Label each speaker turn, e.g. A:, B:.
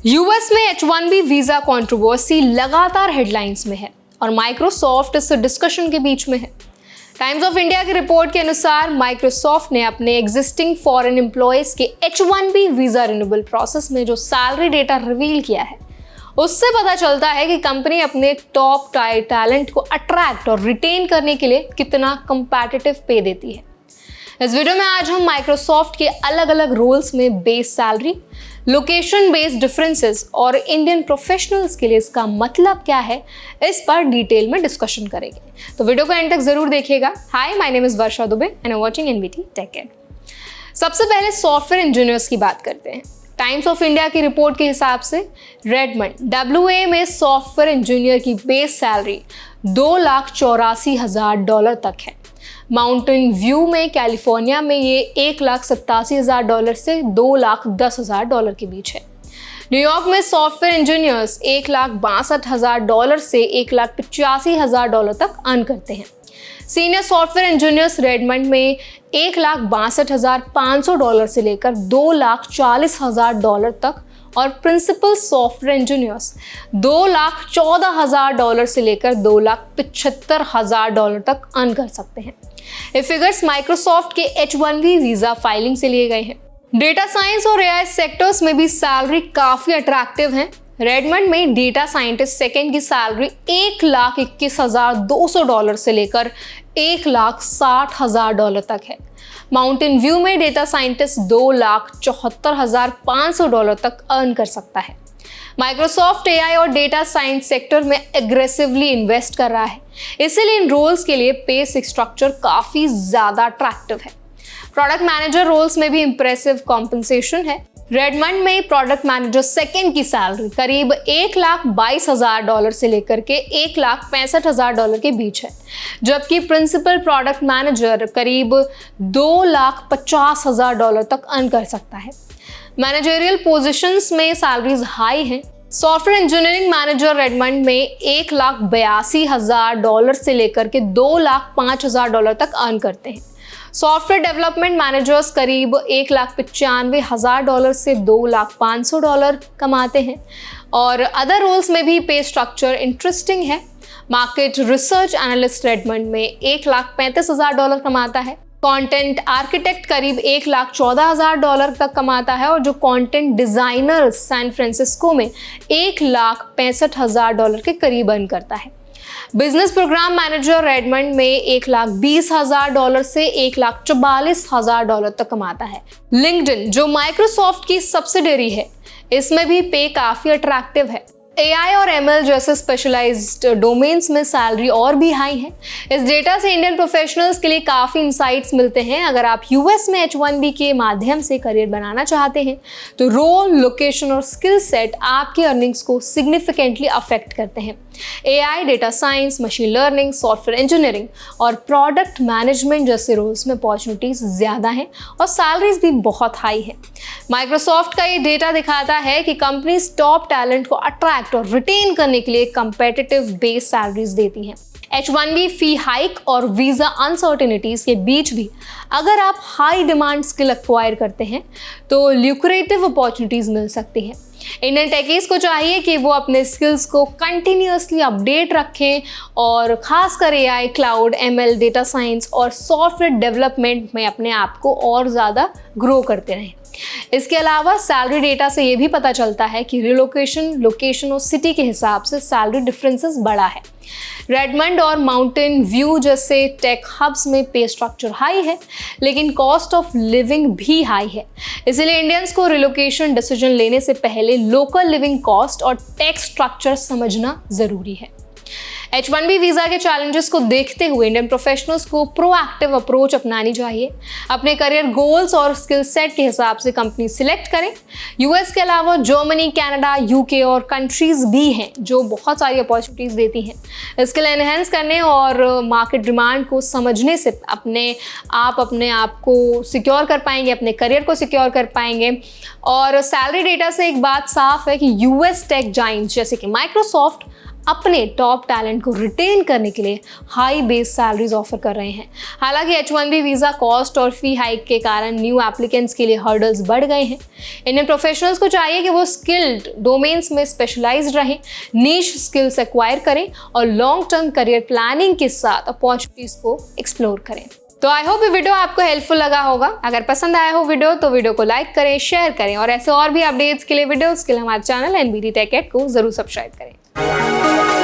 A: US में H1B visa controversy लगातार headlines में है और माइक्रोसॉफ्ट इस डिस्कशन के बीच में है। टाइम्स ऑफ इंडिया की रिपोर्ट के अनुसार माइक्रोसॉफ्ट ने अपने एग्जिस्टिंग फॉरेन एम्प्लॉयज के H1B वीजा रिन्यूअल प्रोसेस में जो सैलरी डेटा रिवील किया है, उससे पता चलता है कि कंपनी अपने टॉप टायर टैलेंट को अट्रैक्ट और रिटेन करने के लिए कितना कंपैटिटिव पे देती है। इस वीडियो में आज हम माइक्रोसॉफ्ट के अलग अलग रोल्स में base salary, location based differences और इंडियन प्रोफेशनल्स के लिए इसका मतलब क्या है, इस पर डिटेल में डिस्कशन करेंगे। तो वीडियो को एंड तक जरूर देखिएगा। Hi, my name is Varsha Dubey and I watching NVT take care. सबसे पहले सॉफ्टवेयर इंजीनियर्स की बात करते हैं। टाइम्स ऑफ इंडिया की रिपोर्ट के हिसाब से रेडमंड WA में सॉफ्टवेयर इंजीनियर की बेस सैलरी $2,84,000 तक है। माउंटेन व्यू में कैलिफोर्निया में ये $1,87,000 से $2,10,000 के बीच है। न्यूयॉर्क में सॉफ्टवेयर इंजीनियर्स $1,62,000 से $1,85,000 तक अर्न करते हैं। सीनियर सॉफ्टवेयर इंजीनियर्स रेडमंड में $1,62,500 से लेकर $2,40,000 तक और प्रिंसिपल सॉफ्टवेयर इंजीनियर्स $2,14,000 से लेकर $2,75,000 तक अर्न कर सकते हैं। ये फिगर्स माइक्रोसॉफ्ट के H1B वीजा फाइलिंग से लिए गए हैं। डेटा साइंस और AI सेक्टर्स में भी सैलरी काफी अट्रैक्टिव है। रेडमंड में डेटा साइंटिस्ट सेकेंड की सैलरी $1,21,200 से लेकर $1,60,000 तक है। माउंटेन व्यू में डेटा साइंटिस्ट $2,74,500 तक अर्न कर सकता है। माइक्रोसॉफ्ट AI और डेटा साइंस सेक्टर में एग्रेसिवली इन्वेस्ट कर रहा है, इसीलिए इन रोल्स के लिए पे स्ट्रक्चर काफी ज्यादा अट्रैक्टिव है। प्रोडक्ट मैनेजर रोल्स में भी इंप्रेसिव कॉम्पनसेशन है। रेडमंड में प्रोडक्ट मैनेजर सेकेंड की सैलरी करीब $1,22,000 से लेकर के $1,65,000 के बीच है, जबकि प्रिंसिपल प्रोडक्ट मैनेजर करीब $2,50,000 तक अर्न कर सकता है। मैनेजरियल पोजीशंस में सैलरीज हाई हैं। सॉफ्टवेयर इंजीनियरिंग मैनेजर रेडमंड में $1,82,000 से लेकर के $2,05,000 तक अर्न करते हैं। सॉफ्टवेयर डेवलपमेंट मैनेजर्स करीब $1,95,000 से $2,05,000 कमाते हैं। और अदर रोल्स में भी पे स्ट्रक्चर इंटरेस्टिंग है। मार्केट रिसर्च एनालिस्ट रेडमंड में $1,35,000 कमाता है। कंटेंट आर्किटेक्ट करीब $1,14,000 तक कमाता है और जो कंटेंट डिजाइनर सैन फ्रांसिस्को में $1,65,000 के करीब अर्न करता है। बिजनेस प्रोग्राम मैनेजर रेडमंड में $1,20,000 से $1,44,000 तक कमाता है। लिंक्डइन, जो माइक्रोसॉफ्ट की सब्सिडरी है, इसमें भी पे काफी अट्रैक्टिव है। AI और ML जैसे स्पेशलाइज्ड डोमेन्स में सैलरी और भी हाई है। इस डेटा से इंडियन प्रोफेशनल्स के लिए काफ़ी इंसाइट्स मिलते हैं। अगर आप US में H1B के माध्यम से करियर बनाना चाहते हैं तो रोल, लोकेशन और स्किल सेट आपकी अर्निंग्स को सिग्निफिकेंटली अफेक्ट करते हैं। AI, data science, machine learning, software engineering और प्रोडक्ट मैनेजमेंट जैसे रोल्स में अपॉर्चुनिटीज ज़्यादा हैं और सैलरीज भी बहुत हाई है। माइक्रोसॉफ्ट का ये डेटा दिखाता है कि कंपनीज टॉप टैलेंट को अट्रैक्ट और रिटेन करने के लिए कंपेटिटिव बेस सैलरीज देती हैं। H1B फी हाइक और वीज़ा अनसर्टेनिटीज़ के बीच भी अगर आप हाई डिमांड स्किल एक्वायर करते हैं तो ल्यूक्रेटिव अपॉर्चुनिटीज़ मिल सकती हैं। इंडियन टेकीज को चाहिए कि वो अपने स्किल्स को कंटिन्यूअसली अपडेट रखें और खासकर AI, cloud, ML, data science और सॉफ्टवेयर डेवलपमेंट में अपने आप को और ज़्यादा ग्रो करते रहें। इसके अलावा सैलरी डेटा से ये भी पता चलता है कि रिलोकेशन, लोकेशन और सिटी के हिसाब से सैलरी डिफरेंसेस बड़ा है। रेडमंड और माउंटेन व्यू जैसे टेक हब्स में पे स्ट्रक्चर हाई है, लेकिन कॉस्ट ऑफ लिविंग भी हाई है। इसलिए इंडियंस को रिलोकेशन डिसीजन लेने से पहले लोकल लिविंग कॉस्ट और टैक्स स्ट्रक्चर समझना ज़रूरी है। H1B वीज़ा के चैलेंजेस को देखते हुए इंडियन प्रोफेशनल्स को प्रोएक्टिव अप्रोच अपनानी चाहिए। अपने करियर गोल्स और स्किल सेट के हिसाब से कंपनी सिलेक्ट करें। US के अलावा जर्मनी, कनाडा, UK और कंट्रीज भी हैं जो बहुत सारी अपॉर्चुनिटीज़ देती हैं। स्किल एनहेंस करने और मार्केट डिमांड को समझने से अपने आप को सिक्योर कर पाएंगे, अपने करियर को सिक्योर कर पाएंगे। और सैलरी डेटा से एक बात साफ है कि US टेक जाइंट्स जैसे कि माइक्रोसॉफ्ट अपने टॉप टैलेंट को रिटेन करने के लिए हाई बेस सैलरीज ऑफर कर रहे हैं। हालांकि H-1B वीज़ा कॉस्ट और फी हाइक के कारण न्यू एप्लीकेंट्स के लिए हर्डल्स बढ़ गए हैं। इंडियन प्रोफेशनल्स को चाहिए कि वो स्किल्ड डोमेन्स में स्पेशलाइज्ड रहें, नीश स्किल्स एक्वायर करें और लॉन्ग टर्म करियर प्लानिंग के साथ अपॉर्चुनिटीज को एक्सप्लोर करें। तो आई होप ये वीडियो आपको हेल्पफुल लगा होगा। अगर पसंद आया हो वीडियो तो वीडियो को लाइक करें, शेयर करें और ऐसे और भी अपडेट्स के लिए वीडियोस के लिए हमारे चैनल NBT Tech Ed को जरूर सब्सक्राइब करें।